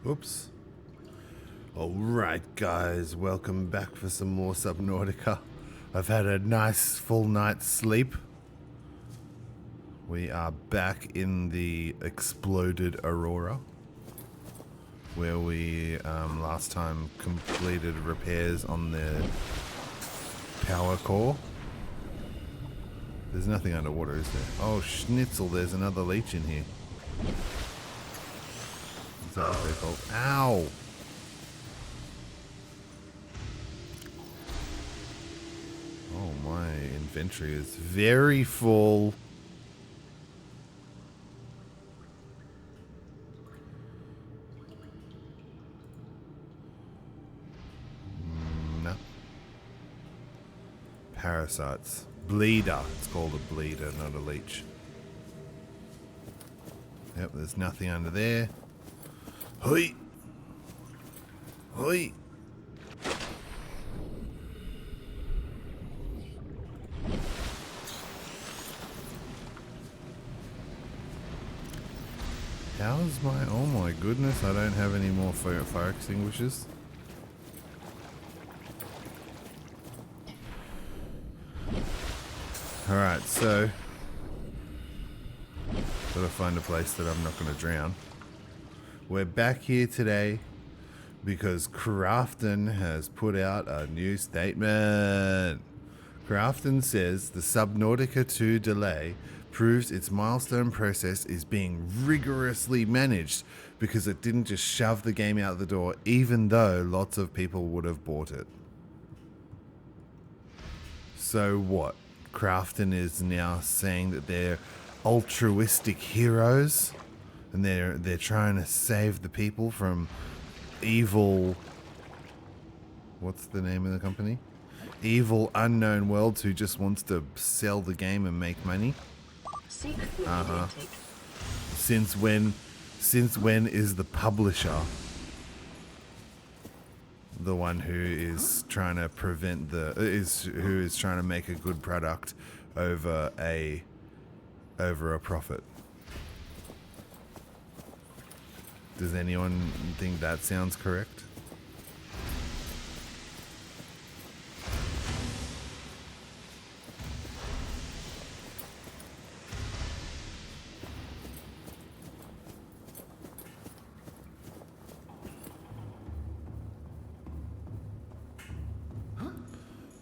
Oops. Alright guys, welcome back for some more Subnautica. I've had a nice full night's sleep. We are back in the exploded Aurora, where we last time completed repairs on the power core. There's nothing underwater, is there? Oh, schnitzel, there's another leech in here. Is that what they're called? Ow! Oh, my inventory is very full. No. Parasites. Bleeder. It's called a bleeder, not a leech. Yep, there's nothing under there. Hoi! Hoi! How's my... Oh my goodness, I don't have any more fire extinguishers. Alright, so... gotta find a place that I'm not gonna drown. We're back here today because Krafton has put out a new statement. Krafton says the Subnautica 2 delay proves its milestone process is being rigorously managed because it didn't just shove the game out the door, even though lots of people would have bought it. So what? Krafton is now saying that they're altruistic heroes and they're trying to save the people from evil... What's the name of the company? Evil Unknown Worlds, who just wants to sell the game and make money. Since when is the publisher the one who is trying to prevent who is trying to make a good product over a profit? Does anyone think that sounds correct?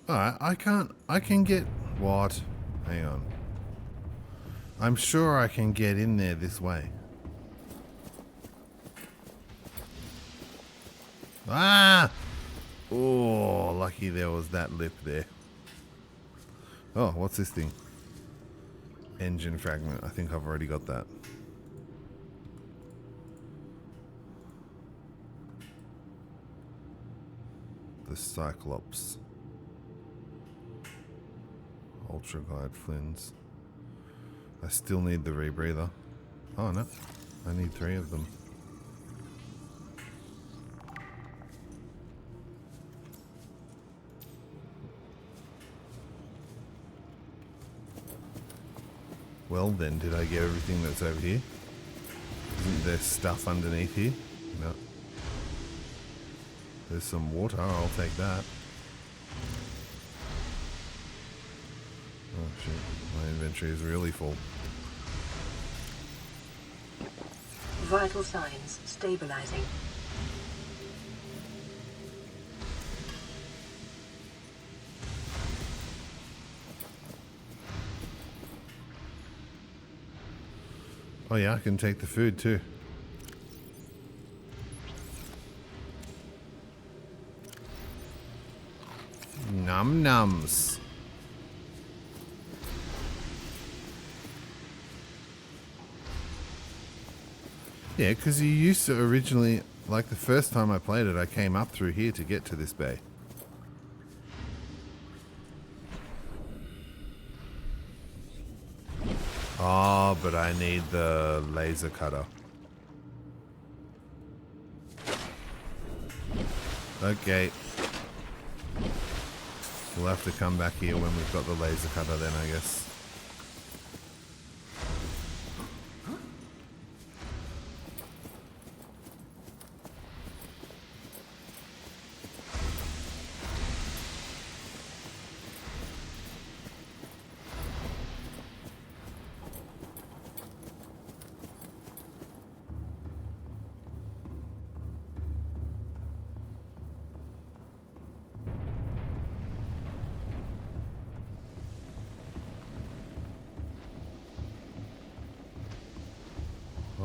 Alright, I can get... What? Hang on. I'm sure I can get in there this way. Ah! Oh, lucky there was that lip there. Oh, what's this thing? Engine fragment. I think I've already got that. The Cyclops. Ultra Glide Flins. I still need the rebreather. Oh no, I need 3 of them. Well then, did I get everything that's over here? Isn't there stuff underneath here? No. There's some water, I'll take that. Oh shit, my inventory is really full. Vital signs stabilizing. Oh yeah, I can take the food too. Num nums. Yeah, because you used to originally, like the first time I played it, I came up through here to get to this bay. Oh, but I need the laser cutter. Okay. We'll have to come back here when we've got the laser cutter then, I guess.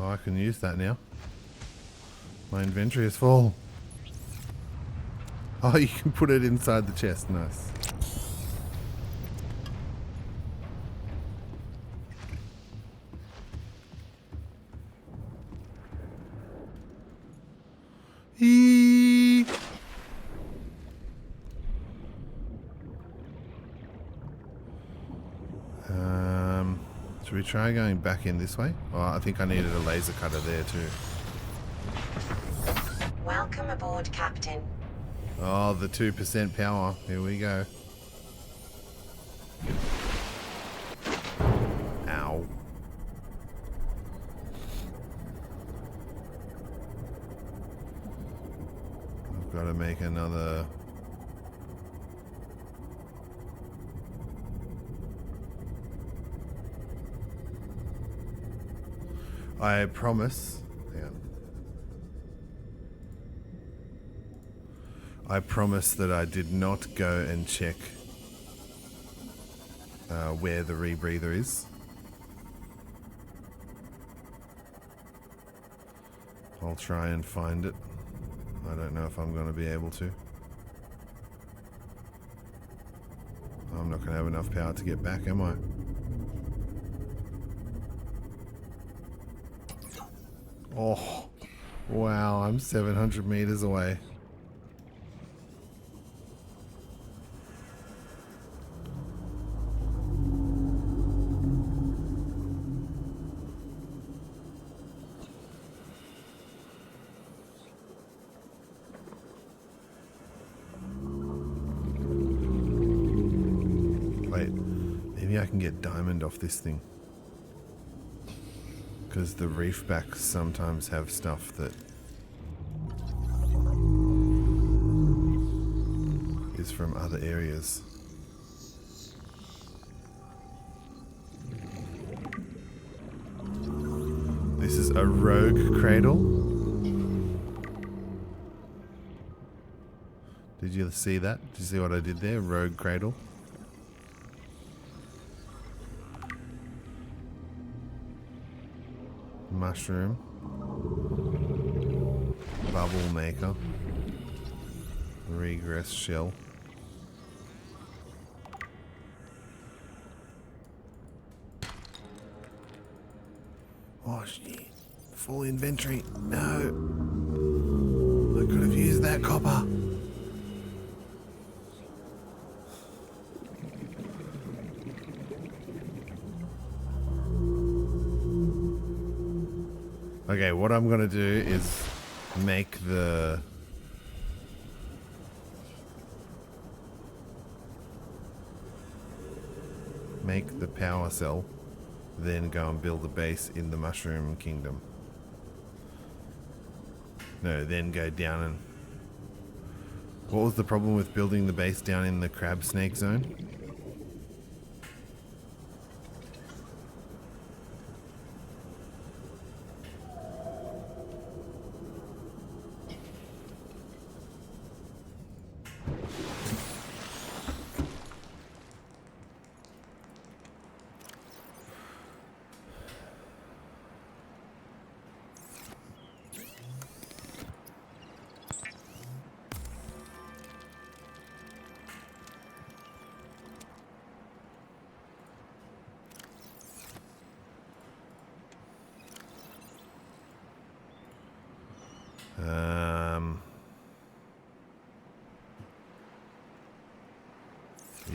Oh, I can use that now. My inventory is full. Oh, you can put it inside the chest. Nice. Eee. Should we try going back in this way? Oh, I think I needed a laser cutter there too. Welcome aboard, Captain. Oh, the 2% power. Here we go. Ow. I've got to make another... I promise... Hang on. I promise that I did not go and check where the rebreather is. I'll try and find it. I don't know if I'm going to be able to. I'm not going to have enough power to get back, am I? Oh, wow, I'm 700 meters away. Wait, maybe I can get diamond off this thing. Because the reef backs sometimes have stuff that is from other areas. This is a rogue cradle. Did you see that? Did you see what I did there? Rogue cradle. Mushroom. Bubble maker. Regress shell. Oh shit. Full inventory. No. I could have used that copper. Okay, what I'm gonna do is make the power cell, then go and build a base in the Mushroom Kingdom. No, then go down and... What was the problem with building the base down in the crab snake zone?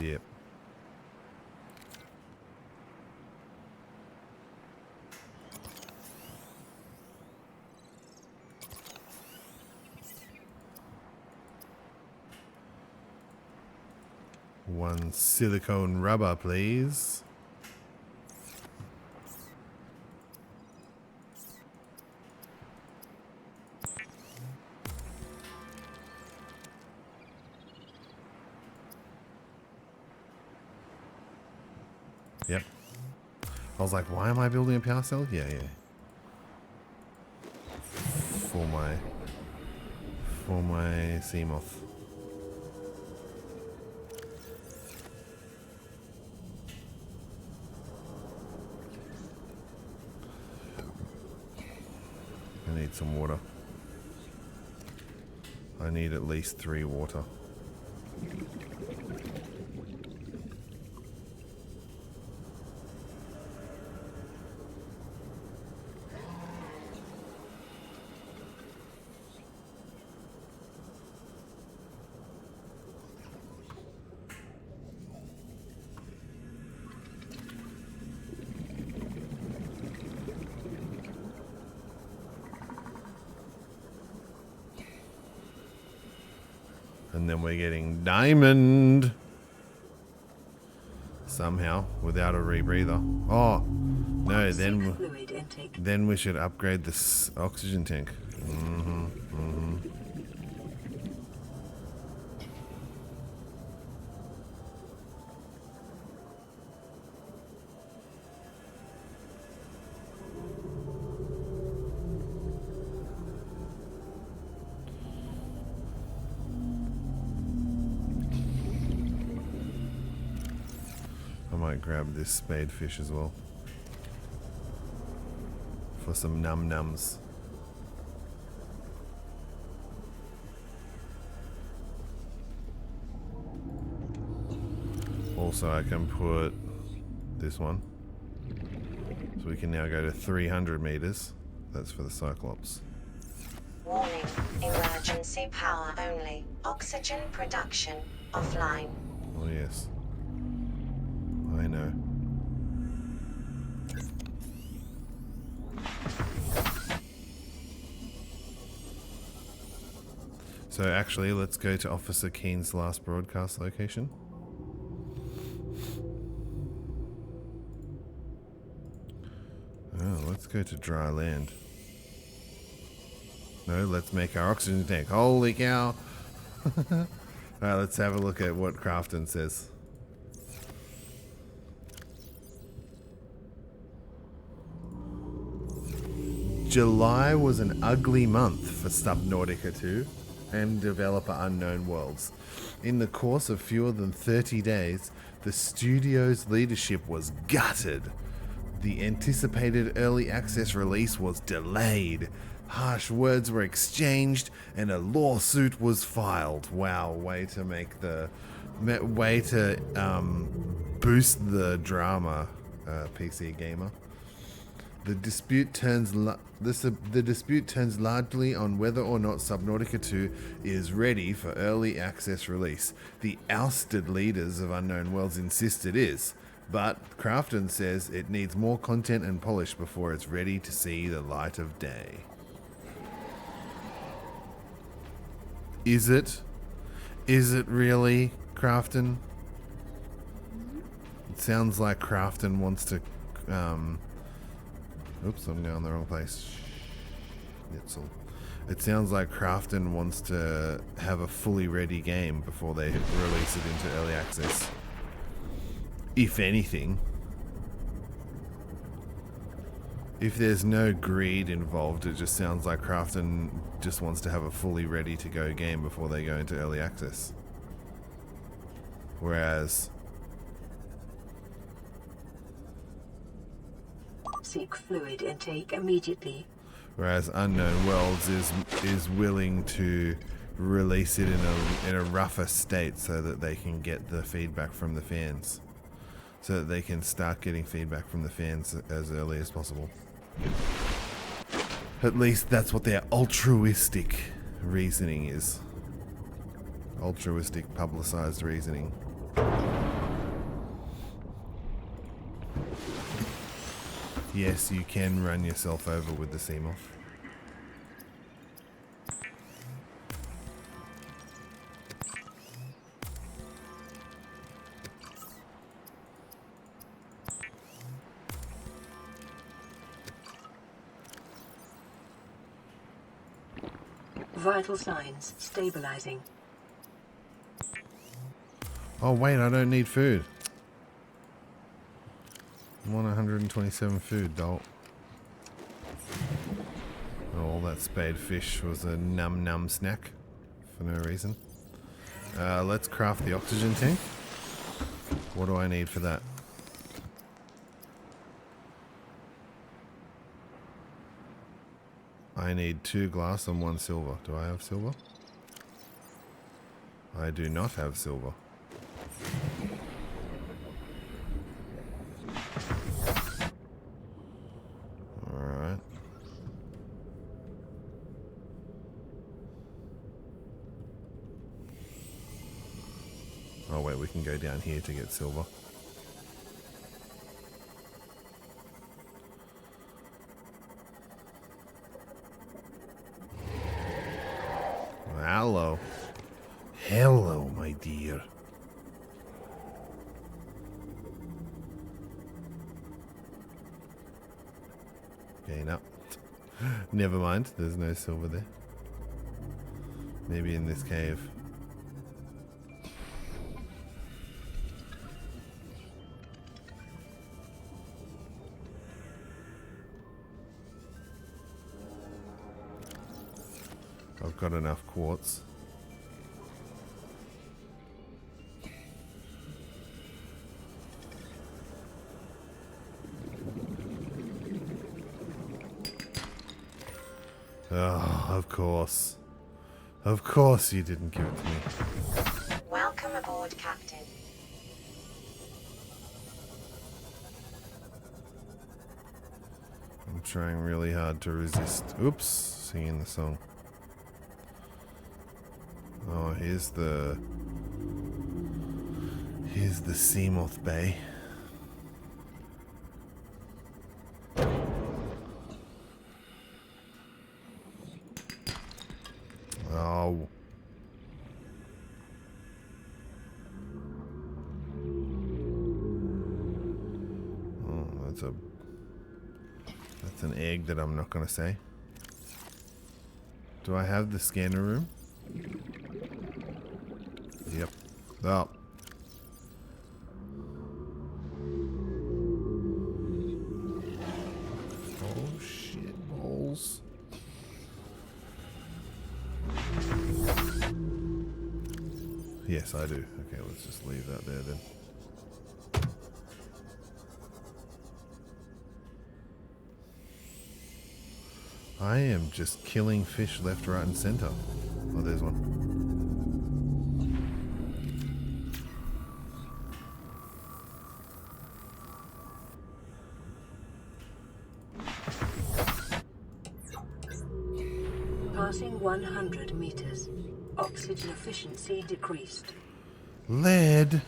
Yep. One silicone rubber, please. Yep. I was like, why am I building a power cell? Yeah. For my sea moth. need some water. I need at least 3 water. And then we're getting diamond. Somehow, without a rebreather. Oh, no, then we should upgrade this oxygen tank. I might grab this spadefish as well. For some num-nums. Also, I can put this one. So we can now go to 300 meters. That's for the Cyclops. Warning. Emergency power only. Oxygen production offline. Oh, yes. I know. So actually, let's go to Officer Keen's last broadcast location. Oh, let's go to dry land. No, let's make our oxygen tank. Holy cow! Alright, let's have a look at what Krafton says. July was an ugly month for Subnautica 2 and developer Unknown Worlds. In the course of fewer than 30 days, the studio's leadership was gutted. The anticipated early access release was delayed. Harsh words were exchanged and a lawsuit was filed. Wow, way to make the... way to boost the drama, PC Gamer. The dispute turns largely on whether or not Subnautica 2 is ready for early access release. The ousted leaders of Unknown Worlds insist it is, but Krafton says it needs more content and polish before it's ready to see the light of day. Is it? Is it really, Krafton? It sounds like Krafton wants to... Oops, I'm going the wrong place. It sounds like Krafton wants to have a fully ready game before they release it into early access. If anything. If there's no greed involved, it just sounds like Krafton just wants to have a fully ready to go game before they go into early access. Whereas... Seek fluid intake immediately. Whereas Unknown Worlds is willing to release it in a rougher state so that they can get the feedback from the fans. So that they can start getting feedback from the fans as early as possible. At least that's what their altruistic reasoning is. Altruistic publicized reasoning. Yes, you can run yourself over with the Seamoth. Vital signs stabilizing. Oh wait, I don't need food. I'm on 127 food, doll. Oh, that spadefish was a num-num snack for no reason. Let's craft the oxygen tank. What do I need for that? I I need 2 glass and 1 silver. Do I have silver? I do not have silver. Alright. Oh wait, we can go down here to get silver. Hello. Hello, my dear. Okay, no. Never mind, there's no silver there. Maybe in this cave. I've got enough quartz. Oh, of course. Of course you didn't give it to me. Welcome aboard, Captain. I'm trying really hard to resist. Oops, singing the song. Oh, here's the Seamoth Bay. Oh. Oh, that's an egg that I'm not gonna say. Do I have the scanner room? Yep. Oh. Oh shit balls. Yes, I do. Okay, let's just leave that there then. I am just killing fish left, right, and center. Oh, there's one. Passing 100 meters. Oxygen efficiency decreased. Lead.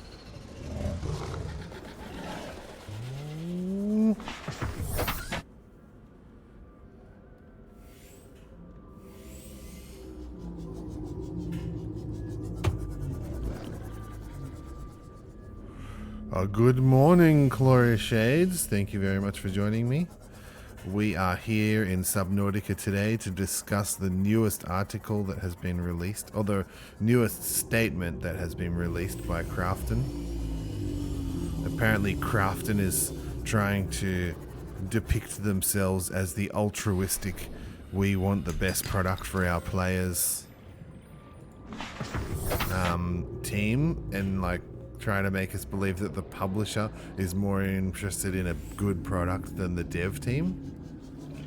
Good morning, Glorious Shades. Thank you very much for joining me. We are here in Subnautica today to discuss the newest article that has been released, or the newest statement that has been released by Krafton. Apparently Krafton is trying to depict themselves as the altruistic, we want the best product for our players team, and like trying to make us believe that the publisher is more interested in a good product than the dev team.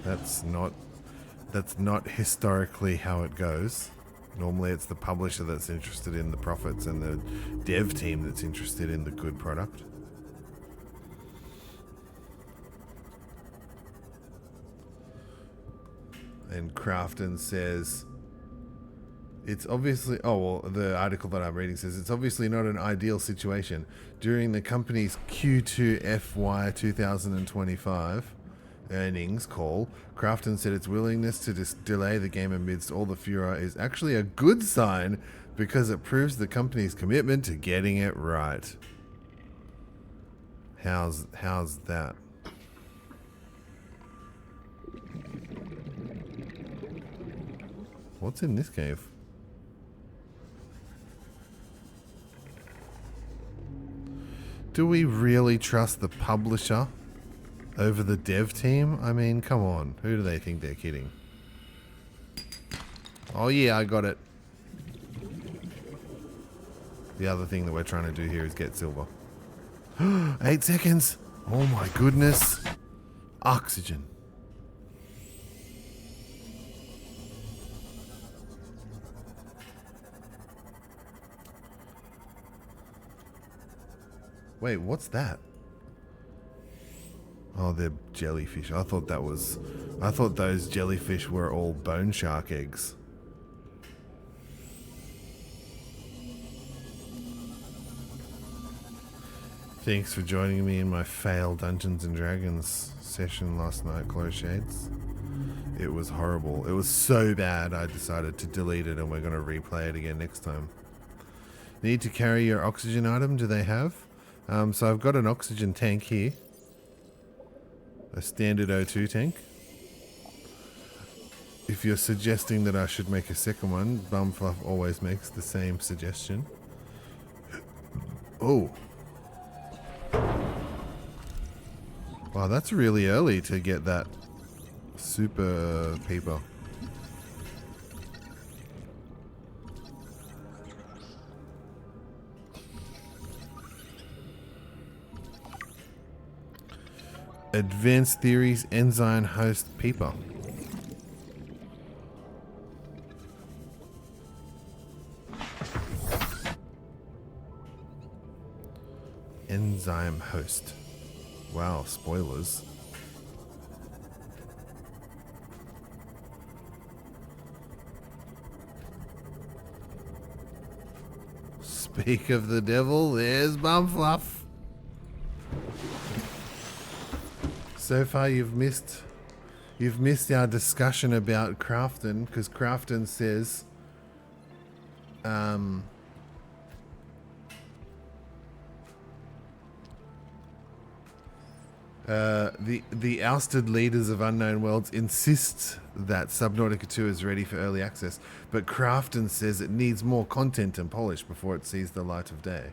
That's not historically how it goes. Normally it's the publisher that's interested in the profits and the dev team that's interested in the good product. And Krafton says, it's obviously, the article that I'm reading says, it's obviously not an ideal situation. During the company's Q2 FY 2025 earnings call, Krafton said its willingness to delay the game amidst all the furor is actually a good sign because it proves the company's commitment to getting it right. How's that? What's in this cave? Do we really trust the publisher over the dev team? I mean, come on. Who do they think they're kidding? Oh yeah, I got it. The other thing that we're trying to do here is get silver. 8 seconds. Oh my goodness. Oxygen. Wait, what's that? Oh, they're jellyfish. I thought those jellyfish were all bone shark eggs. Thanks for joining me in my failed Dungeons and Dragons session last night, Close Shades. It was horrible. It was so bad I decided to delete it and we're going to replay it again next time. Need to carry your oxygen item, do they have? So I've got an oxygen tank here. A standard O2 tank. If you're suggesting that I should make a second one, Bumfluff always makes the same suggestion. Oh. Wow, that's really early to get that super peeper. Advanced Theories Enzyme Host Peeper. Enzyme Host. Wow, spoilers. Speak of the devil, there's Bumfluff. So far you've missed our discussion about Krafton, because Krafton says the ousted leaders of Unknown Worlds insist that Subnautica 2 is ready for early access, but Krafton says it needs more content and polish before it sees the light of day.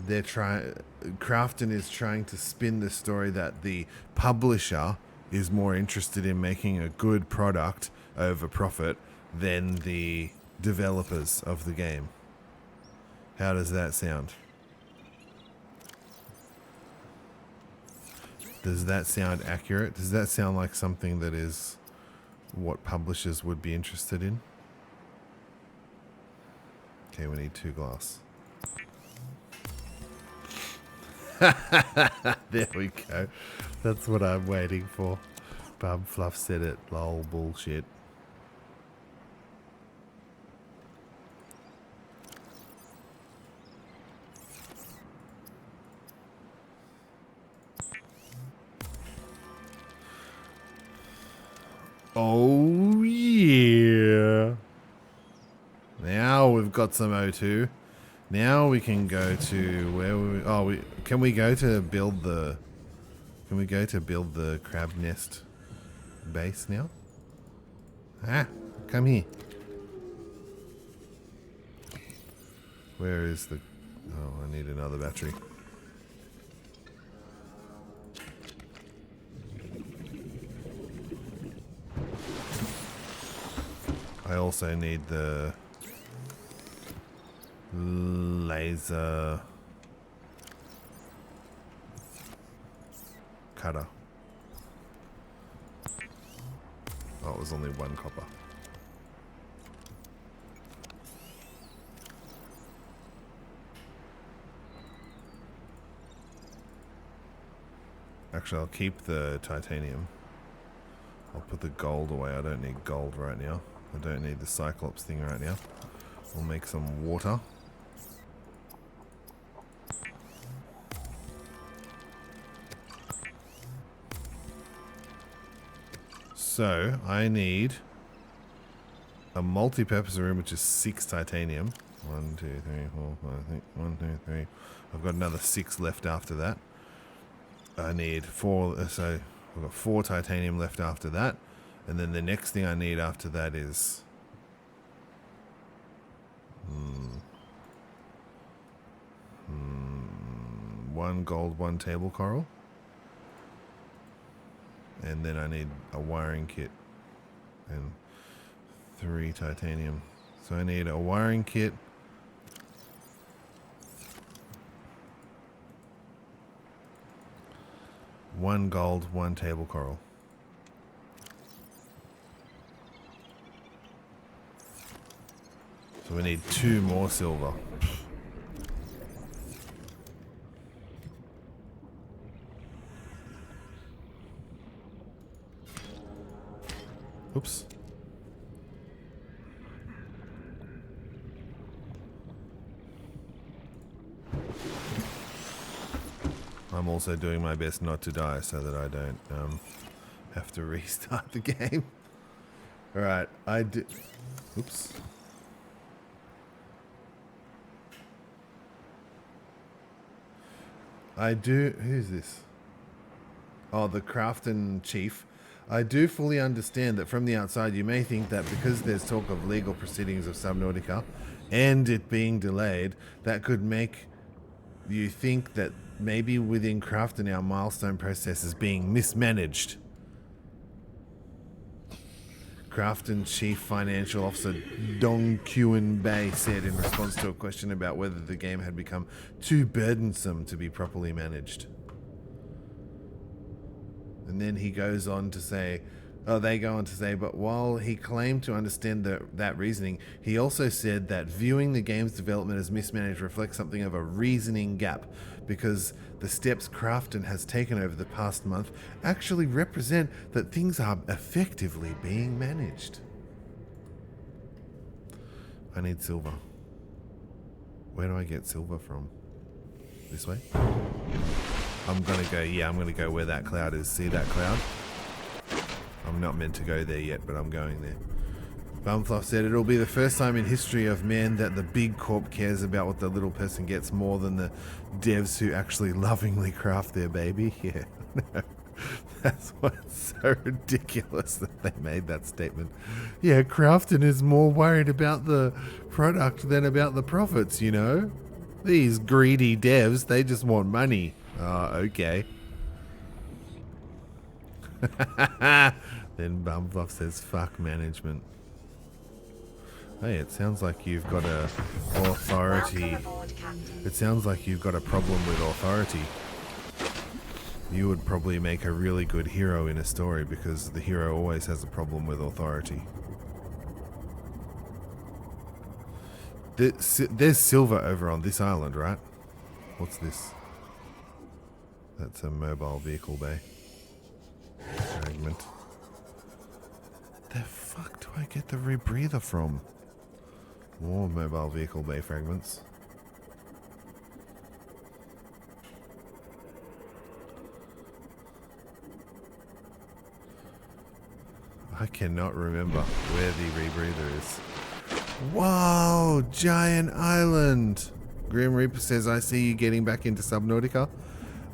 Krafton is trying to spin the story that the publisher is more interested in making a good product over profit than the developers of the game. How does that sound? Does that sound accurate? Does that sound like something that is what publishers would be interested in? Okay, we need 2 glass. There we go. That's what I'm waiting for. Bumfluff said it. Lol, bullshit. Oh yeah. Now we've got some O2. Now we can go to where can we go to build the crab nest base now? Come here. Where is the I need another battery. I also need the laser cutter. Oh, it was only 1 copper. Actually, I'll keep the titanium. I'll put the gold away. I don't need gold right now. I don't need the Cyclops thing right now. We'll make some water. So, I need a multi-purpose room, which is 6 titanium. 1, 2, 3, 4, 5, 6. 1, 2, 3. I've got another 6 left after that. I need 4, so I've got 4 titanium left after that. And then the next thing I need after that is 1 gold, 1 table coral. And then I need a wiring kit and 3 titanium. So I need a wiring kit, one gold, 1 table coral. So we need 2 more silver. Oops. I'm also doing my best not to die so that I don't have to restart the game. Alright, I do... Oops. I do... Who's this? Oh, the Krafton chief. I do fully understand that from the outside you may think that because there's talk of legal proceedings of Subnautica and it being delayed, that could make you think that maybe within Krafton our milestone process is being mismanaged. Krafton Chief Financial Officer Dong Kuan Bei said in response to a question about whether the game had become too burdensome to be properly managed. And then he goes on to say, they go on to say, but while he claimed to understand that reasoning, he also said that viewing the game's development as mismanaged reflects something of a reasoning gap, because the steps Krafton has taken over the past month actually represent that things are effectively being managed. I need silver. Where do I get silver from? This way? I'm gonna go where that cloud is. See that cloud? I'm not meant to go there yet, but I'm going there. Bumfluff said it'll be the first time in history of man that the big corp cares about what the little person gets more than the devs who actually lovingly craft their baby. Yeah, no. That's what's so ridiculous that they made that statement. Yeah, Krafton is more worried about the product than about the profits, you know? These greedy devs, they just want money. Oh, okay. Then Bumfluff says, fuck management. Hey, it sounds like you've got a authority. It sounds like you've got a problem with authority. You would probably make a really good hero in a story because the hero always has a problem with authority. There's silver over on this island, right? What's this? That's a mobile vehicle bay. Fragment. The fuck do I get the rebreather from? More mobile vehicle bay fragments. I cannot remember where the rebreather is. Whoa, giant island! Grim Reaper says, I see you getting back into Subnautica.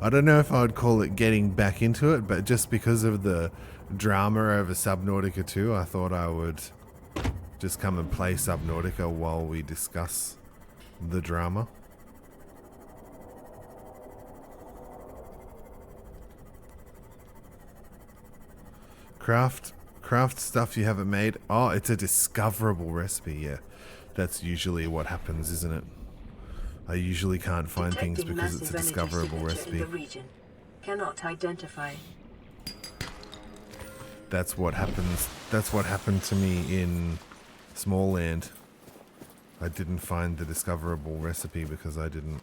I don't know if I would call it getting back into it, but just because of the drama over Subnautica 2, I thought I would just come and play Subnautica while we discuss the drama. Craft stuff you haven't made. Oh, it's a discoverable recipe, yeah. That's usually what happens, isn't it? I usually can't find things because it's a discoverable recipe. In the region. Cannot identify. That's what happens. That's what happened to me in Small Land. I didn't find the discoverable recipe because I didn't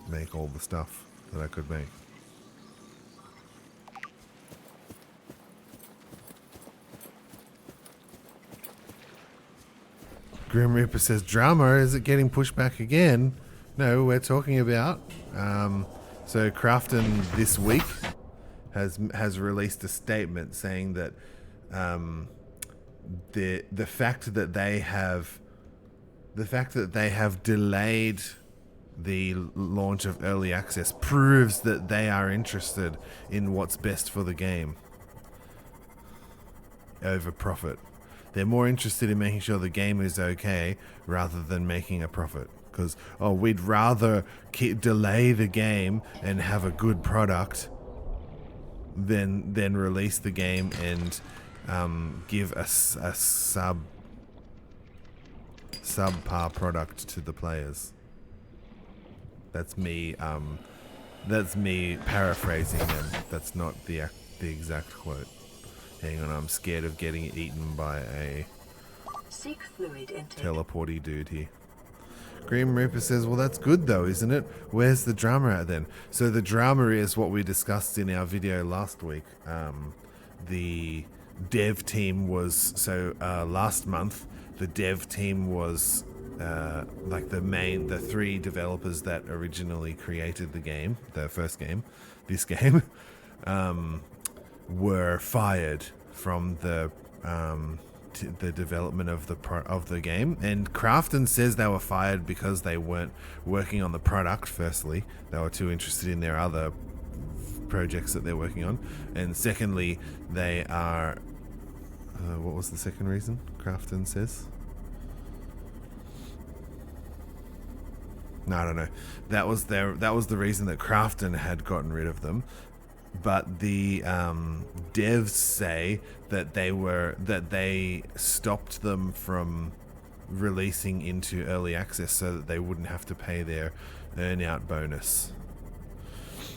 make all the stuff that I could make. Grim Reaper says, drama, is it getting pushed back again? No, we're talking about... so Krafton this week has released a statement saying that the fact that they have delayed the launch of early access proves that they are interested in what's best for the game over profit. They're more interested in making sure the game is okay rather than making a profit. Because, we'd rather delay the game and have a good product than release the game and give a subpar product to the players. That's me. That's me paraphrasing them. That's not the exact quote. Hang on, I'm scared of getting eaten by a Seek fluid intake. teleporty dude here. Grim Reaper says, well, that's good though, isn't it? Where's the drama at then? So the drama is what we discussed in our video last week. The dev team was last month the dev team was like the three developers that originally created the game, the first game, this game, were fired from the development of the game. And Krafton says they were fired because they weren't working on the product. Firstly, they were too interested in their other projects that they're working on, and secondly, they are. What was the second reason? Krafton says. No, I don't know. That was the reason that Krafton had gotten rid of them. But the devs say that they stopped them from releasing into early access so that they wouldn't have to pay their earn-out bonus,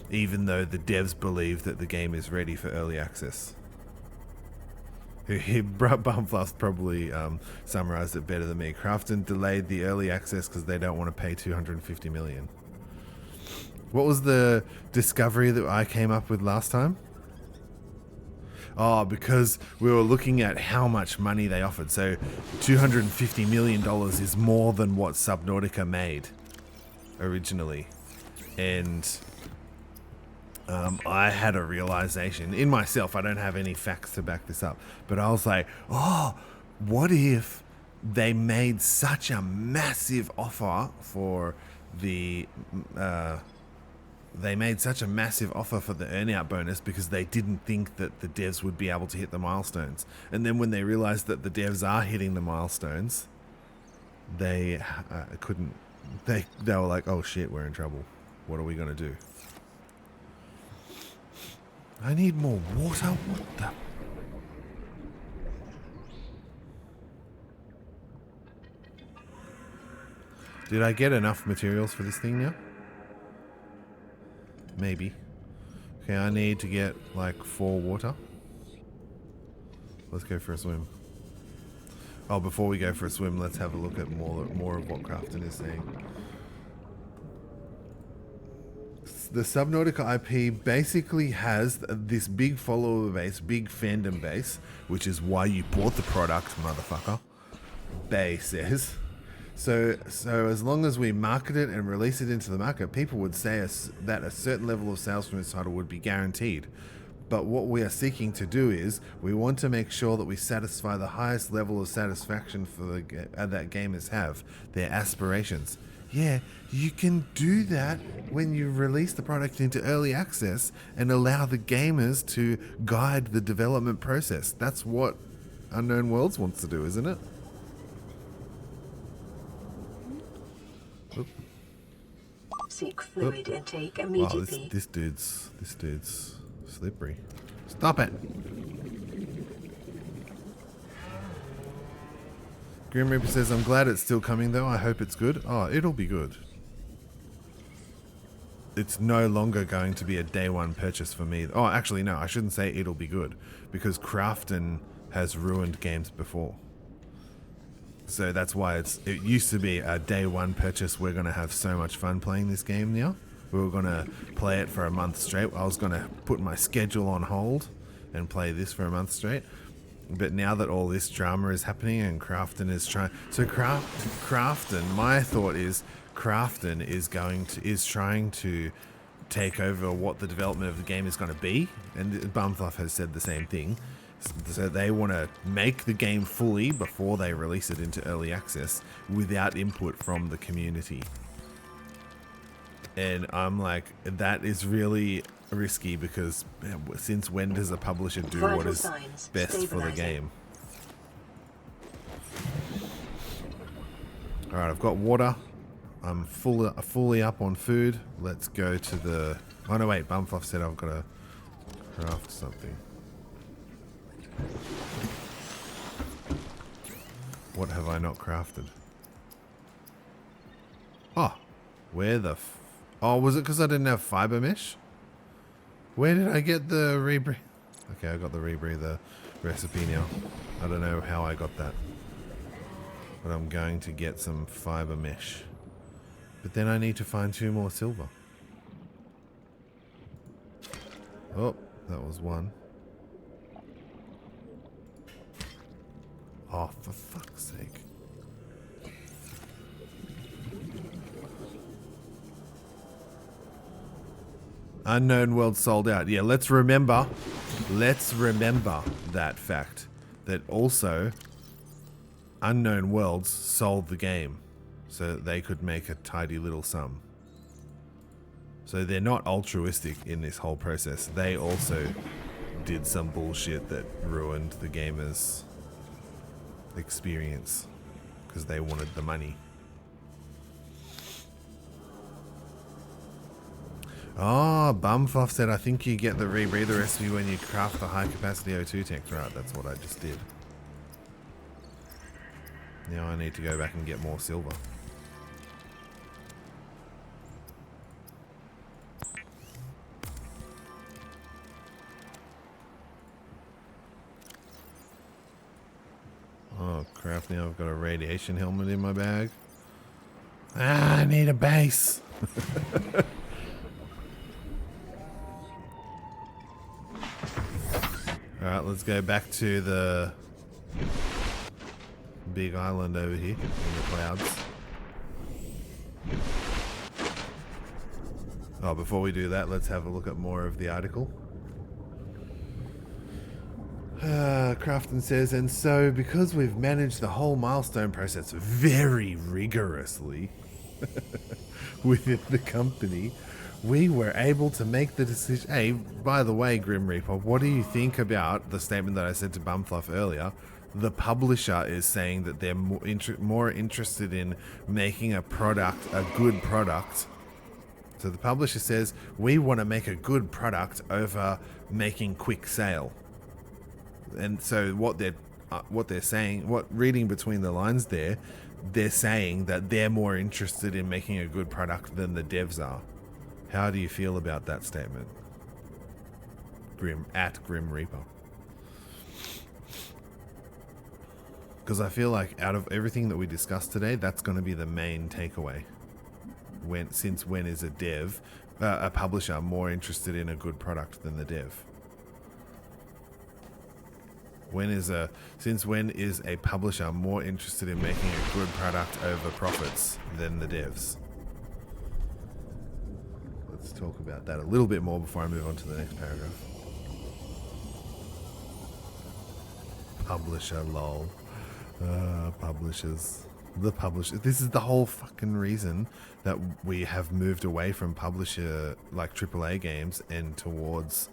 even though the devs believe that the game is ready for early access. Bumfluff probably summarized it better than me. Krafton delayed the early access because they don't want to pay $250 million. What was the discovery that I came up with last time? Oh, because we were looking at how much money they offered. So $250 million is more than what Subnautica made originally. And I had a realization in myself. I don't have any facts to back this up. But I was like, oh, what if they made such a massive offer for the... they made such a massive offer for the earn-out bonus because they didn't think that the devs would be able to hit the milestones. And then when they realized that the devs are hitting the milestones, they couldn't... They were like, oh shit, we're in trouble. What are we going to do? I need more water. What the... Did I get enough materials for this thing now? Maybe. Okay, I need to get like 4 water. Let's go for a swim. Oh, before we go for a swim, let's have a look at more of what Krafton is saying. The Subnautica IP basically has this big follower base, big fandom base, which is why you bought the product, motherfucker. Bay says. So as long as we market it and release it into the market, people would say that a certain level of sales from this title would be guaranteed. But what we are seeking to do is we want to make sure that we satisfy the highest level of satisfaction for that gamers have, their aspirations. Yeah, you can do that when you release the product into early access and allow the gamers to guide the development process. That's what Unknown Worlds wants to do, isn't it? Oop. Seek fluid intake immediately. Wow, this dude's slippery. Stop it. Grim Reaper says, I'm glad it's still coming though. I hope it's good. Oh, it'll be good. It's no longer going to be a day one purchase for me. Oh, actually, no, I shouldn't say it'll be good because Krafton has ruined games before. So that's why it used to be a day one purchase. We're going to have so much fun playing this game now. We were going to play it for a month straight. I was going to put my schedule on hold and play this for a month straight. But now that all this drama is happening and Krafton is trying... So Krafton, my thought is Krafton is trying to take over what the development of the game is going to be. And Bumfluff has said the same thing. So they want to make the game fully before they release it into early access without input from the community. And I'm like, that is really risky because since when does a publisher do what is best for the game? Alright, I've got water. I'm fully up on food. Let's go to the... Oh no, wait, Bumfluff said I've got to craft something. What have I not crafted? Oh, where the... Oh, was it because I didn't have fiber mesh? Where did I get the rebreathe? Okay, I got the rebreather recipe now. I don't know how I got that. But I'm going to get some fiber mesh. But then I need to find 2 more silver. Oh, that was 1. Oh, for fuck's sake. Unknown World sold out. Yeah, let's remember that fact. That also, Unknown Worlds sold the game so that they could make a tidy little sum. So they're not altruistic in this whole process. They also did some bullshit that ruined the gamer's experience because they wanted the money. Oh, Bumfluff said, I think you get the rebreather recipe when you craft the high capacity O2 tank. Right, that's what I just did. Now I need to go back and get more silver. Oh crap, now I've got a radiation helmet in my bag. Ah, I need a base. Alright, let's go back to the big island over here in the clouds. Oh, before we do that, let's have a look at more of the article. Krafton says, and so because we've managed the whole milestone process very rigorously within the company, we were able to make the decision. Hey, by the way, Grim Reaper, what do you think about the statement that I said to Bumfluff earlier? The publisher is saying that they're more interested in making a product, a good product. So the publisher says, we want to make a good product over making quick sale. And so what they're saying, reading between the lines there, they're saying that they're more interested in making a good product than the devs are. How do you feel about that statement? Grim Reaper. Because I feel like out of everything that we discussed today, that's going to be the main takeaway. When is a publisher more interested in a good product than the dev? When is a publisher more interested in making a good product over profits than the devs? Let's talk about that a little bit more before I move on to the next paragraph. Publisher, lol. Publishers. The publisher. This is the whole fucking reason that we have moved away from publisher, like AAA games, and towards,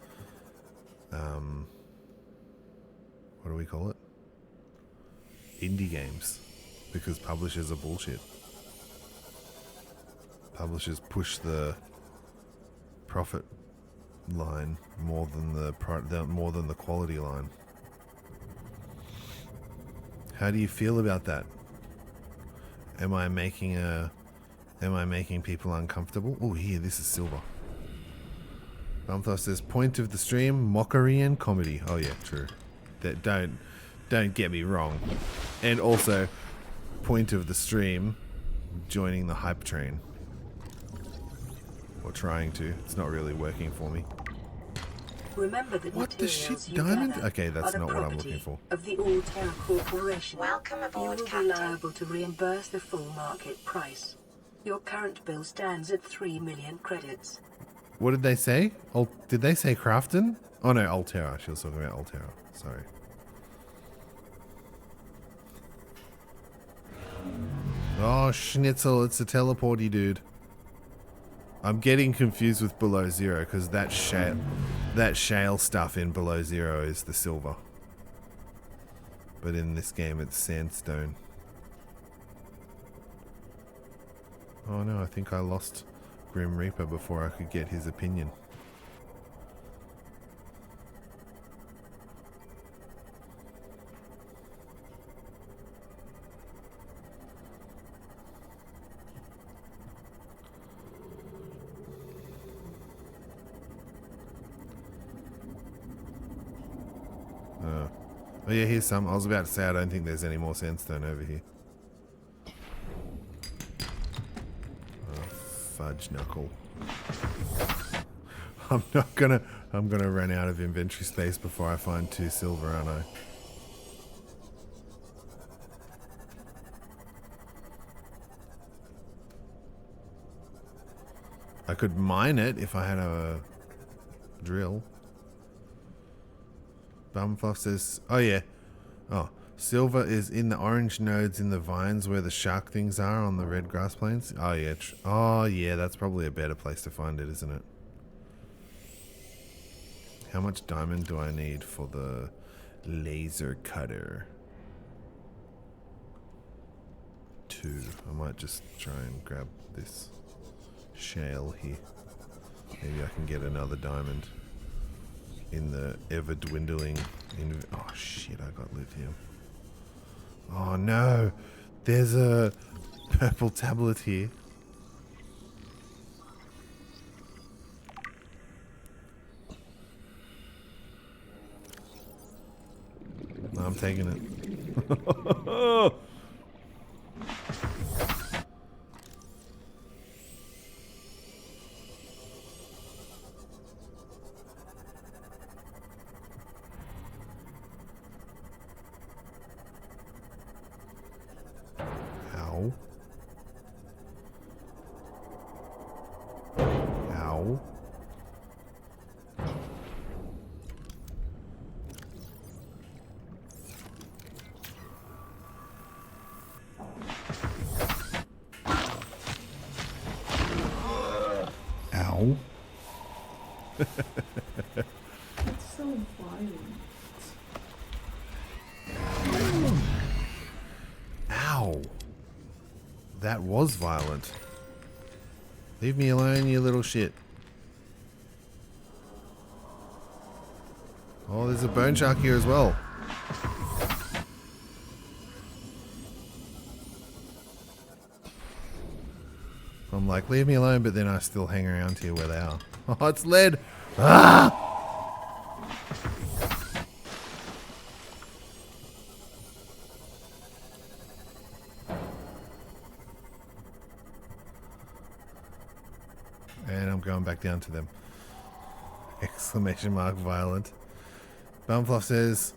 what do we call it? Indie games. Because publishers are bullshit. Publishers push the profit line more than the quality line. How do you feel about that? Am I making people uncomfortable? Oh, here, this is silver. Bumthos says, point of the stream, mockery and comedy. Oh yeah, true. That don't get me wrong. And also, point of the stream, joining the hype train. Or trying to. It's not really working for me. Remember that what the shit, diamond? Okay, that's not what I'm looking for. Of the Altera Corporation. Welcome aboard, you will be Captain. liable to reimburse the full market price. Your current bill stands at 3 million credits. What did they say? Did they say Krafton? Oh no, Altera. She was talking about Altera. Sorry. Oh, Schnitzel, it's a teleporty dude. I'm getting confused with Below Zero because that shale stuff in Below Zero is the silver. But in this game it's sandstone. Oh no, I think I lost Grim Reaper before I could get his opinion. Oh yeah, here's some. I was about to say I don't think there's any more sandstone over here. Oh, fudge knuckle. I'm gonna run out of inventory space before I find 2 silver, aren't I? I could mine it if I had a drill. Bumfuff says, oh yeah. Oh, silver is in the orange nodes in the vines where the shark things are on the red grass plains. Oh yeah. Oh yeah, that's probably a better place to find it, isn't it? How much diamond do I need for the laser cutter? 2. I might just try and grab this shale here. Maybe I can get another diamond in the ever dwindling. Oh shit! I got lithium. Oh no! There's a purple tablet here. No, I'm taking it. Ow. Ow. Ow. That's so violent. Ow. That was violent. Leave me alone, you little shit. Oh, there's a bone shark here as well. I'm like, leave me alone, but then I still hang around here where they are. Oh, it's lead. Ah! And I'm going back down to them. Exclamation mark violent. Bumfluff says,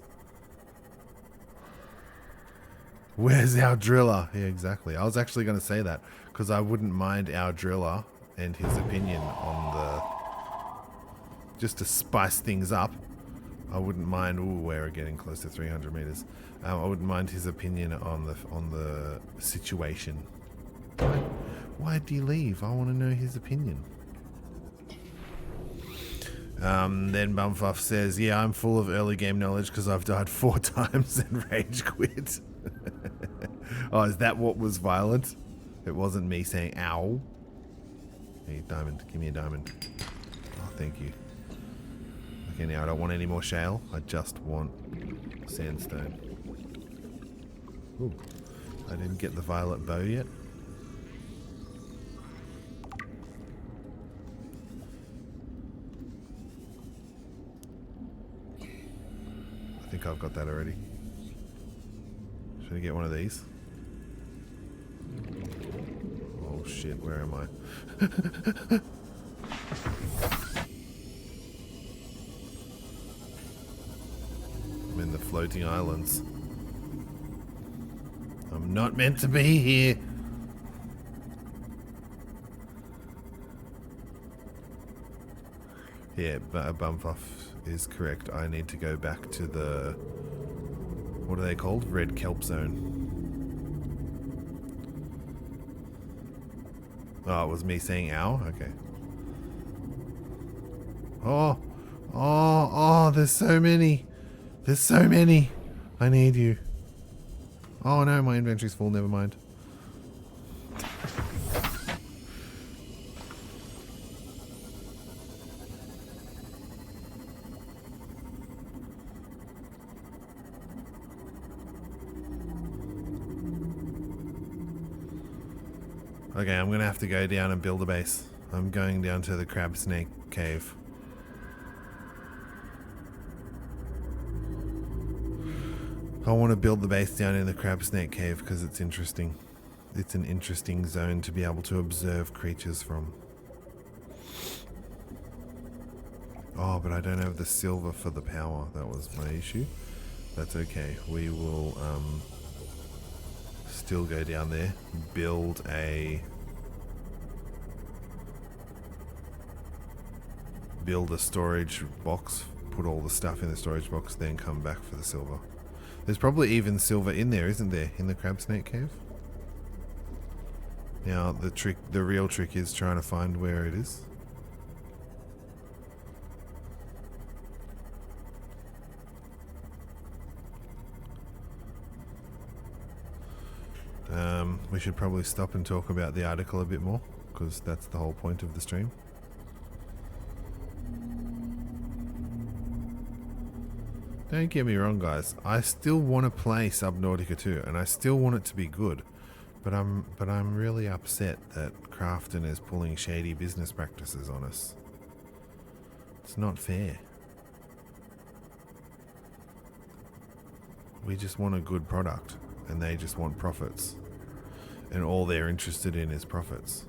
where's our driller? Yeah, exactly. I was actually going to say that because I wouldn't mind our driller and his opinion on the... Just to spice things up, I wouldn't mind... Ooh, we're getting close to 300 meters. I wouldn't mind his opinion on the situation. Why'd he leave? I want to know his opinion. Then Bumfuff says, yeah, I'm full of early game knowledge because I've died 4 times and rage quit. Oh, is that what was violent? It wasn't me saying ow. Hey, diamond. Give me a diamond. Oh, thank you. Okay, now I don't want any more shale. I just want sandstone. Ooh, I didn't get the violet bow yet. I think I've got that already. Should I get one of these? Oh shit, where am I? I'm in the floating islands. I'm not meant to be here. Yeah, but Bumfuff is correct. I need to go back to the... What are they called? Red kelp zone. Oh, it was me saying ow? Okay. Oh! Oh! Oh! There's so many! There's so many! I need you. Oh no, my inventory's full. Never mind. Okay, I'm gonna have to go down and build a base. I'm going down to the crab snake cave. I want to build the base down in the crab snake cave because it's interesting. It's an interesting zone to be able to observe creatures from. Oh, but I don't have the silver for the power. That was my issue. That's okay. We will still go down there, build a build a storage box, put all the stuff in the storage box, then come back for the silver. There's probably even silver in there, isn't there, in the crab snake cave? Now the real trick is trying to find where it is. We should probably stop and talk about the article a bit more, because that's the whole point of the stream. Don't get me wrong, guys. I still want to play Subnautica 2, and I still want it to be good. But I'm really upset that Krafton is pulling shady business practices on us. It's not fair. We just want a good product, and they just want profits. And all they're interested in is profits.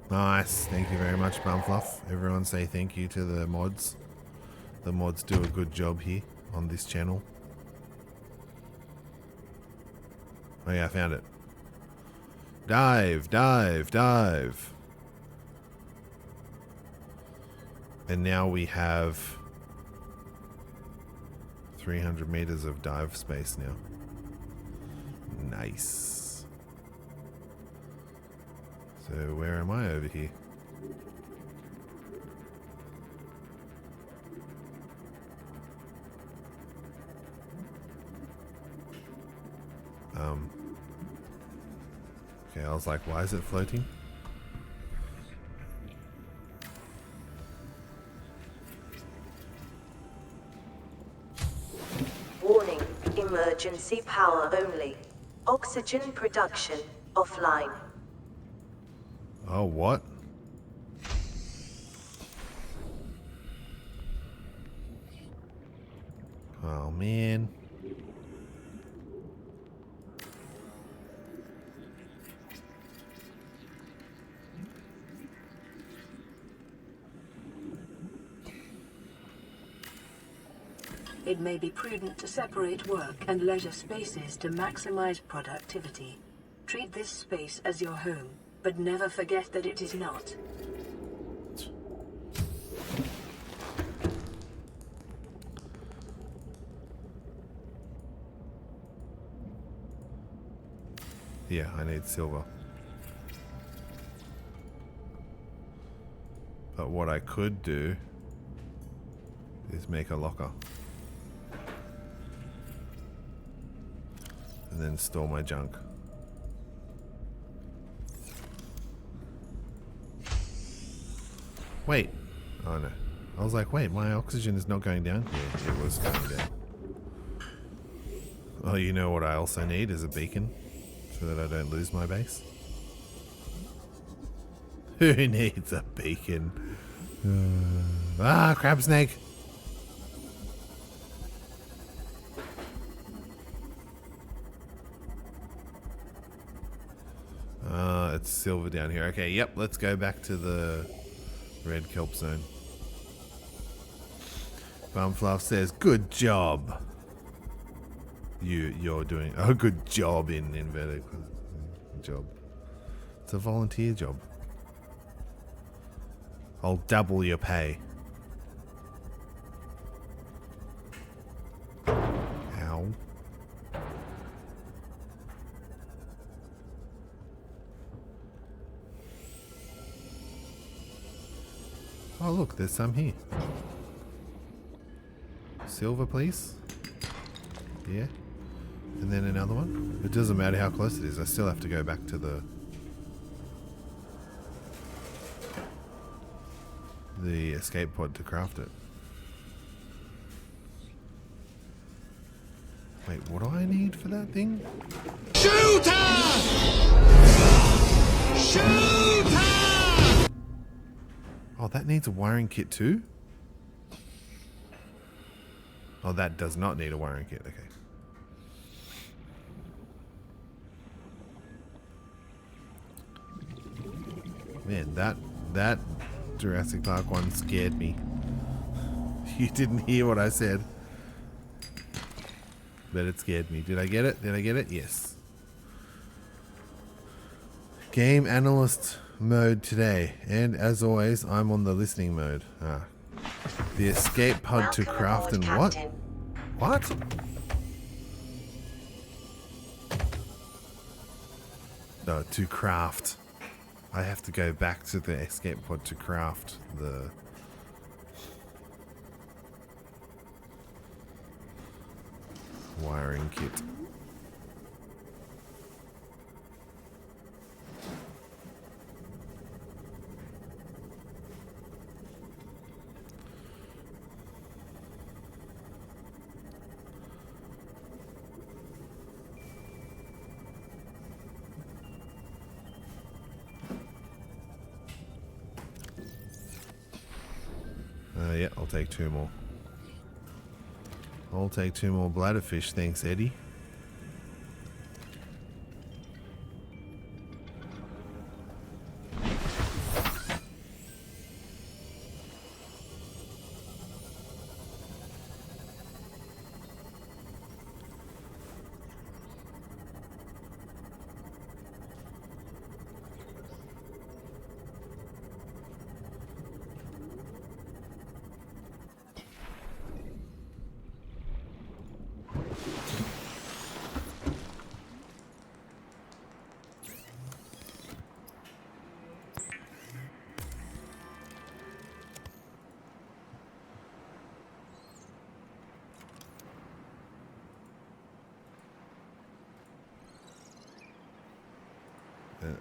Nice. Thank you very much, Bumfluff. Everyone say thank you to the mods. The mods do a good job here on this channel. Oh yeah, I found it. Dive, dive, dive. And now we have 300 meters of dive space now. Nice. So where am I over here? Okay, I was like, why is it floating? Warning, emergency power only. Oxygen production offline. Oh, what? Oh, man. It may be prudent to separate work and leisure spaces to maximize productivity. Treat this space as your home, but never forget that it is not. Yeah, I need silver. But what I could do is make a locker. And then store my junk. Wait. Oh no. I was like, wait, my oxygen is not going down? Yeah, it was going down. Oh, you know what I also need is a beacon, so that I don't lose my base. Who needs a beacon? Crab snake! It's silver down here. Okay, yep, let's go back to the red kelp zone. Bumfluff says, good job. You're doing a good job in inverted job. It's a volunteer job. I'll double your pay. Ow. Oh look, there's some here. Silver, please. Yeah. And then another one. It doesn't matter how close it is. I still have to go back to the escape pod to craft it. Wait, what do I need for that thing? Shooter! Shooter! Oh, that needs a wiring kit too? Oh, that does not need a wiring kit. Okay. Man, that Jurassic Park one scared me. You didn't hear what I said. but it scared me. Did I get it? Did I get it? Yes. Game analyst mode today, and as always, I'm on the listening mode. The escape pod to Krafton. What? What? No, to craft. I have to go back to the escape pod to craft the... wiring kit. Yeah, I'll take 2 more. I'll take 2 more bladderfish, thanks, Eddie.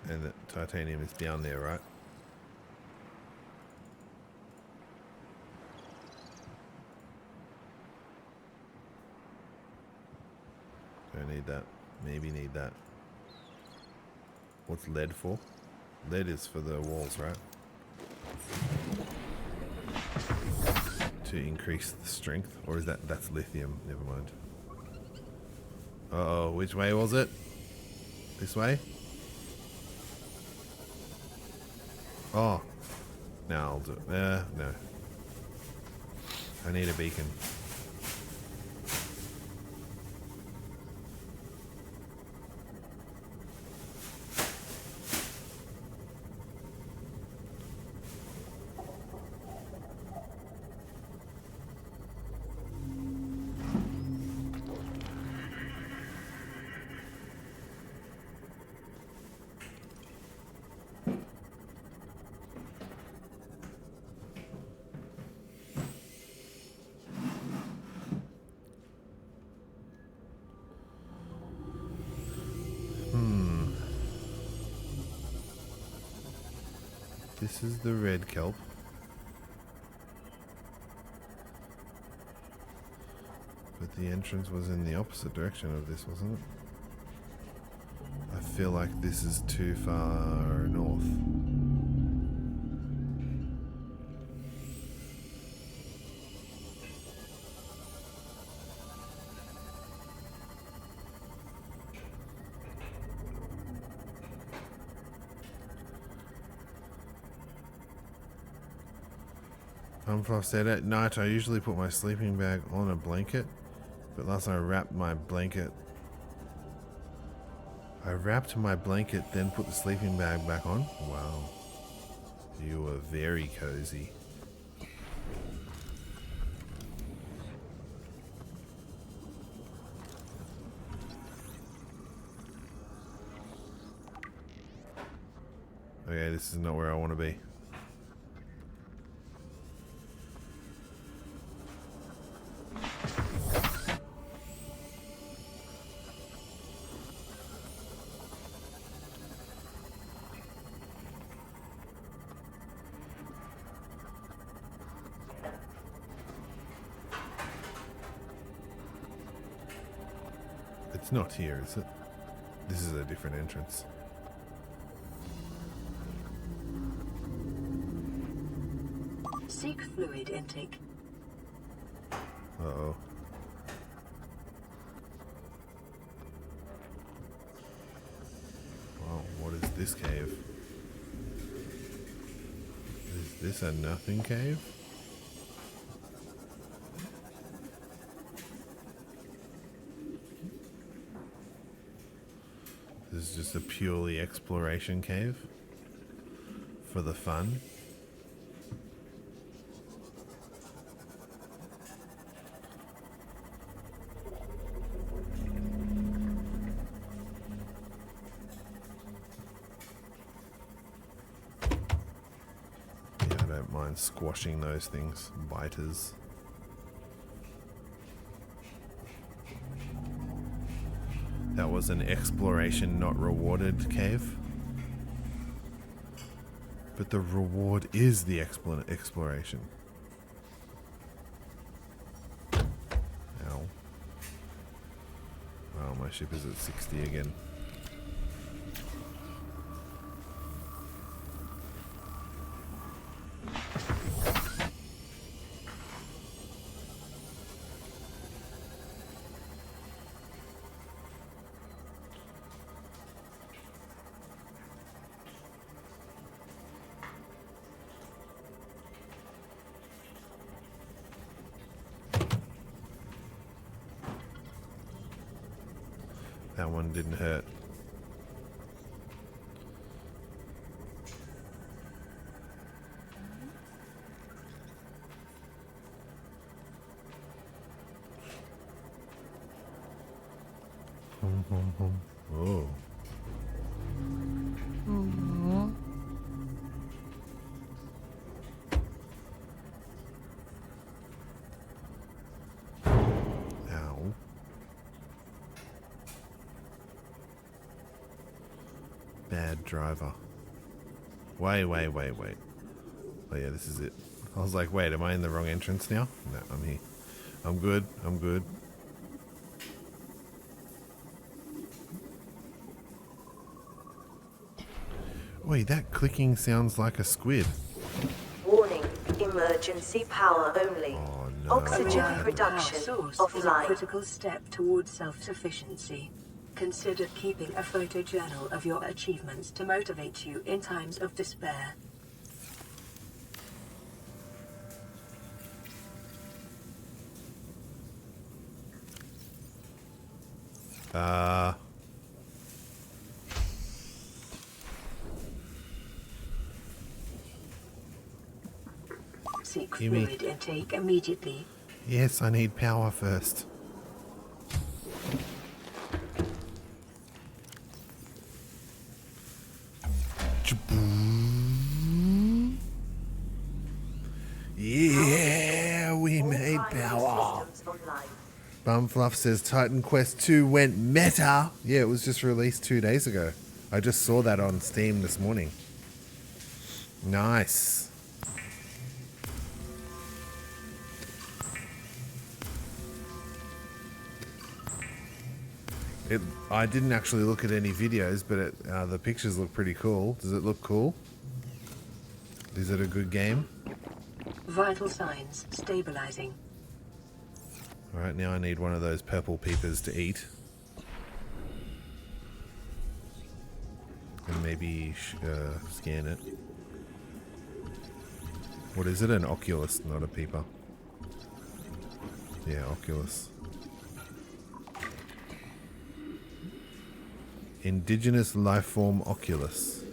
And the titanium is down there, right? Don't need that. Maybe need that. What's lead for? Lead is for the walls, right? To increase the strength, or is that's lithium? Never mind. Uh-oh, which way was it? This way? Oh, no, I'll do it. No. I need a beacon. This is the red kelp. But the entrance was in the opposite direction of this, wasn't it? I feel like this is too far north. Frost said at night I usually put my sleeping bag on a blanket, but last night I wrapped my blanket, then put the sleeping bag back on. Wow, you were very cozy. Okay, this is not where I want to be. It's not here, is it? This is a different entrance. Seek fluid intake. Uh-oh. Wow, what is this cave? Is this a nothing cave? just a purely exploration cave for the fun. Yeah, I don't mind squashing those things, biters. That was an exploration not rewarded cave. But the reward is the exploration. Ow. Oh, my ship is at 60 again. That one didn't hurt. Oh. Ow. Bad driver. Wait. Oh yeah, this is it. I was like, wait, am I in the wrong entrance now? No, I'm here. I'm good. Wait, that clicking sounds like a squid. Warning, emergency power only. Oh no. Oxygen A production source is a offline. critical step towards self-sufficiency. Consider keeping a photojournal of your achievements to motivate you in times of despair. Seek Gimme. fluid intake immediately. Yes, I need power first. Yeah, we made power. Systems online. Bumfluff says Titan Quest 2 went meta. Yeah, it was just released 2 days ago. I just saw that on Steam this morning. Nice. I didn't actually look at any videos, but the pictures look pretty cool. Does it look cool? Is it a good game? Vital signs stabilizing. Alright, now I need one of those purple peepers to eat. And maybe scan it. What is it? An oculus, not a peeper. Yeah, oculus. Indigenous lifeform oculus.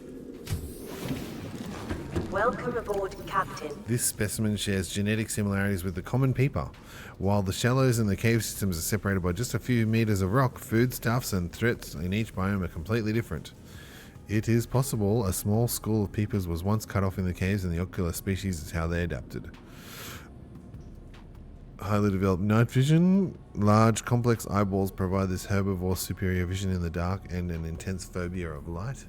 Welcome aboard, Captain. This specimen shares genetic similarities with the common peeper. While the shallows in the cave systems are separated by just a few meters of rock, foodstuffs and threats in each biome are completely different. It is possible a small school of peepers was once cut off in the caves, and the oculus species is how they adapted. Highly developed night vision. Large, complex eyeballs provide this herbivore superior vision in the dark and an intense phobia of light.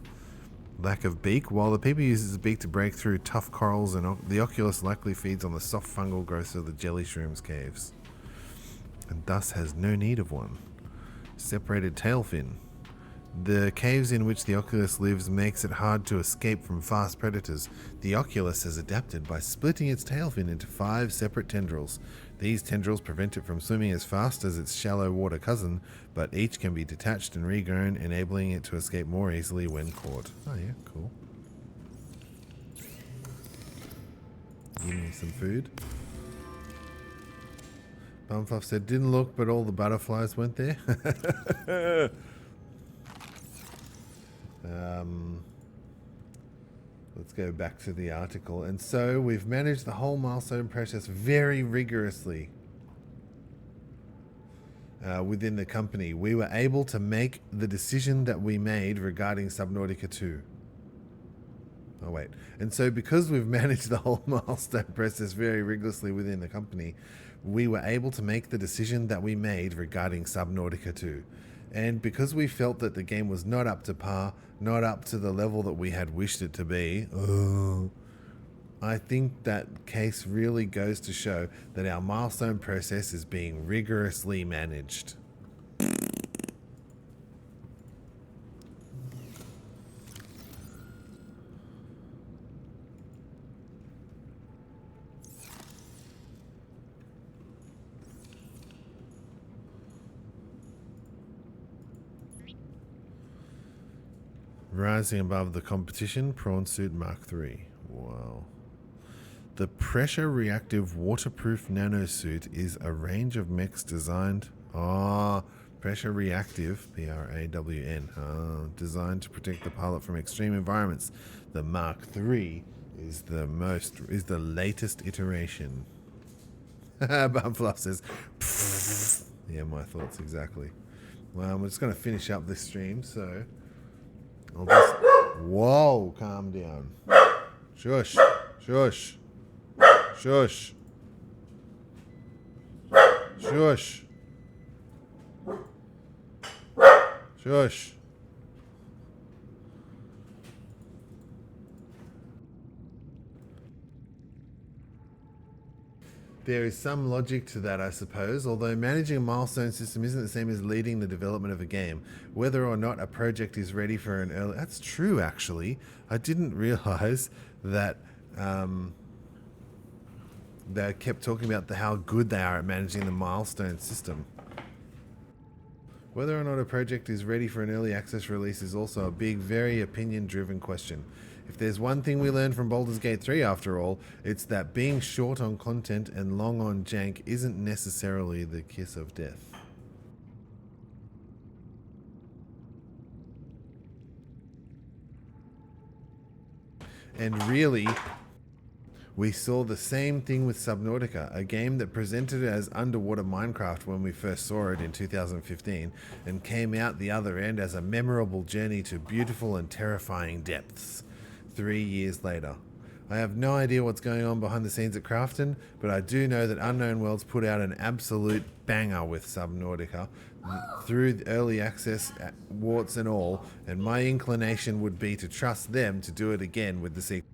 Lack of beak. While the peeper uses its beak to break through tough corals, and the oculus likely feeds on the soft fungal growths of the jelly shrooms caves, and thus has no need of one. Separated tail fin. The caves in which the oculus lives makes it hard to escape from fast predators. The oculus has adapted by splitting its tail fin into 5 separate tendrils. These tendrils prevent it from swimming as fast as its shallow water cousin, but each can be detached and regrown, enabling it to escape more easily when caught. Oh yeah, cool. Give me some food. Bumfluff said, didn't look, but all the butterflies went there. Let's go back to the article. And so we've managed the whole milestone process very rigorously within the company. We were able to make the decision that we made regarding Subnautica 2. Oh, wait. And so because we've managed the whole milestone process very rigorously within the company, we were able to make the decision that we made regarding Subnautica 2. And because we felt that the game was not up to par, not up to the level that we had wished it to be, I think that case really goes to show that our milestone process is being rigorously managed. Rising above the competition, Prawn Suit Mark III. Wow. The pressure reactive waterproof nanosuit is a range of mechs designed... pressure reactive, P-R-A-W-N, designed to protect the pilot from extreme environments. The Mark III is the latest iteration. Bumfluff says, pfft. Yeah, my thoughts exactly. Well, we're just going to finish up this stream, so... I'll just... Whoa, calm down. Shush. Shush. Shush. Shush. Shush. There is some logic to that, I suppose, although managing a milestone system isn't the same as leading the development of a game. Whether or not a project is ready for an early... That's true, actually. I didn't realize that they kept talking about how good they are at managing the milestone system. Whether or not a project is ready for an early access release is also a big, very opinion-driven question. If there's one thing we learned from Baldur's Gate 3, after all, it's that being short on content and long on jank isn't necessarily the kiss of death. And really, we saw the same thing with Subnautica, a game that presented as underwater Minecraft when we first saw it in 2015, and came out the other end as a memorable journey to beautiful and terrifying depths 3 years later. I have no idea what's going on behind the scenes at Krafton, but I do know that Unknown Worlds put out an absolute banger with Subnautica through the early access, warts and all, and my inclination would be to trust them to do it again with the sequel.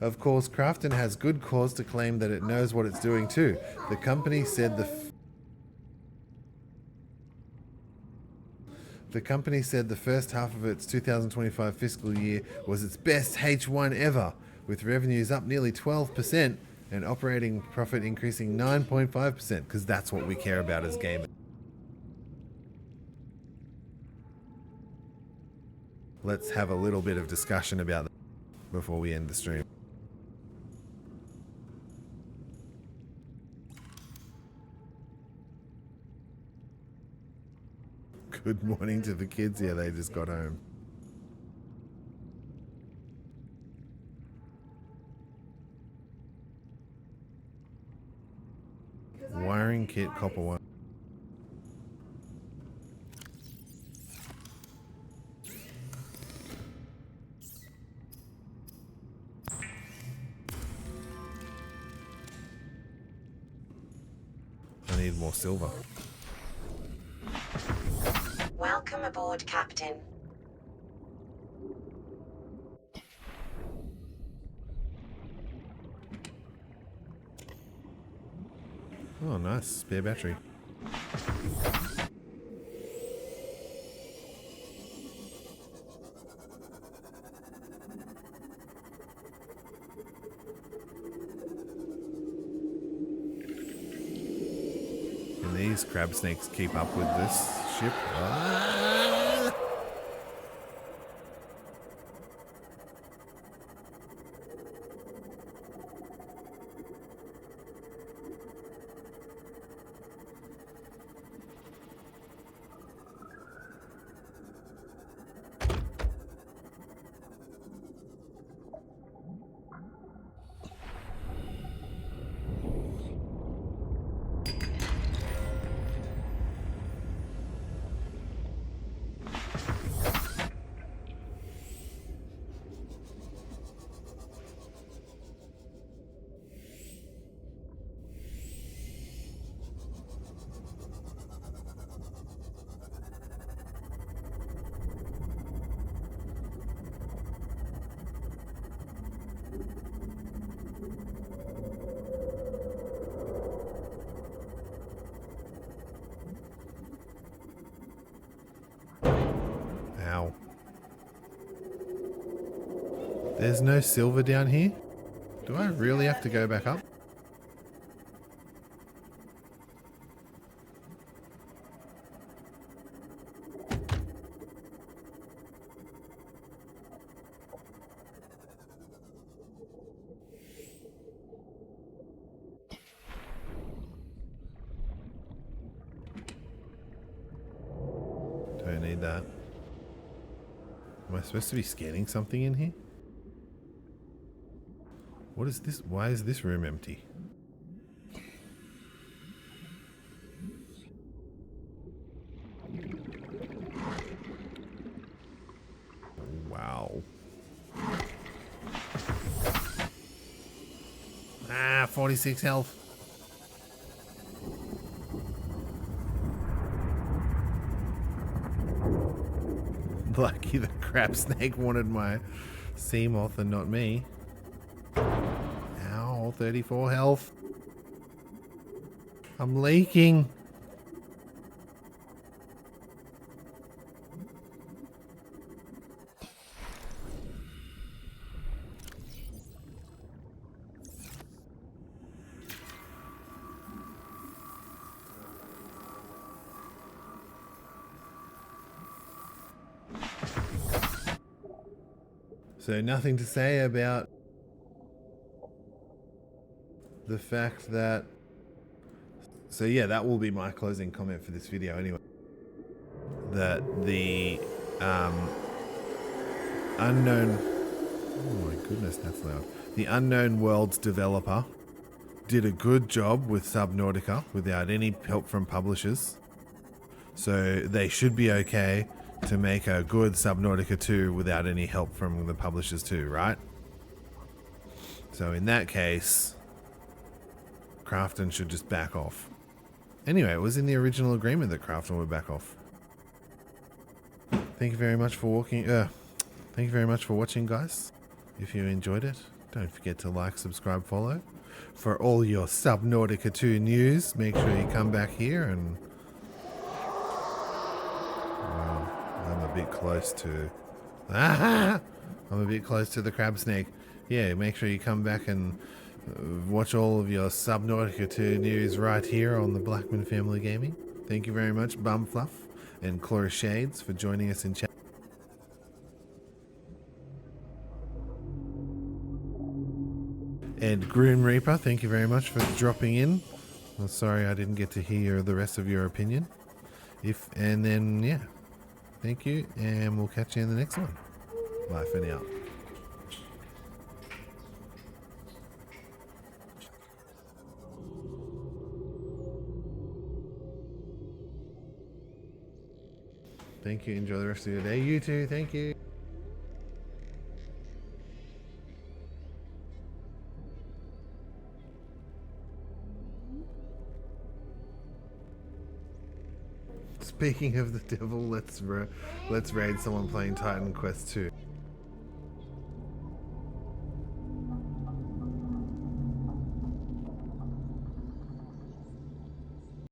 Of course, Krafton has good cause to claim that it knows what it's doing too. The company said the first half of its 2025 fiscal year was its best H1 ever, with revenues up nearly 12% and operating profit increasing 9.5%, because that's what we care about as gamers. Let's have a little bit of discussion about that before we end the stream. Good morning to the kids. Yeah, they just got home. Wiring kit, copper wire. I need more silver. Welcome aboard, Captain. Oh, nice. Spare battery. Can these crab snakes keep up with this ship? Ah! Wow. There's no silver down here? Do I really have to go back up? Don't need that. Am I supposed to be scanning something in here? What is this? Why is this room empty? Wow. Ah, 46 health. Lucky the crab snake wanted my sea moth and not me. Ow, 34 health. I'm leaking. So nothing to say about the fact that... So yeah, that will be my closing comment for this video anyway. That the unknown... Oh my goodness, that's loud. The Unknown Worlds developer did a good job with Subnautica without any help from publishers. So they should be okay to make a good Subnautica 2 without any help from the publishers too, right? So in that case, Krafton should just back off. Anyway, it was in the original agreement that Krafton would back off. Thank you very much for thank you very much for watching, guys. If you enjoyed it, don't forget to like, subscribe, follow. For all your Subnautica 2 news, make sure you come back here and... Wow, I'm a bit close to... I'm a bit close to the crab snake. Yeah, make sure you come back and watch all of your Subnautica 2 news right here on the Blackman Family Gaming. Thank you very much, Bumfluff and Clora Shades, for joining us in chat. And Grim Reaper, thank you very much for dropping in. I'm sorry I didn't get to hear the rest of your opinion. And then, yeah, thank you, and we'll catch you in the next one. Bye for now. Thank you. Enjoy the rest of your day. You too. Thank you. Speaking of the devil, let's raid someone playing Titan Quest 2.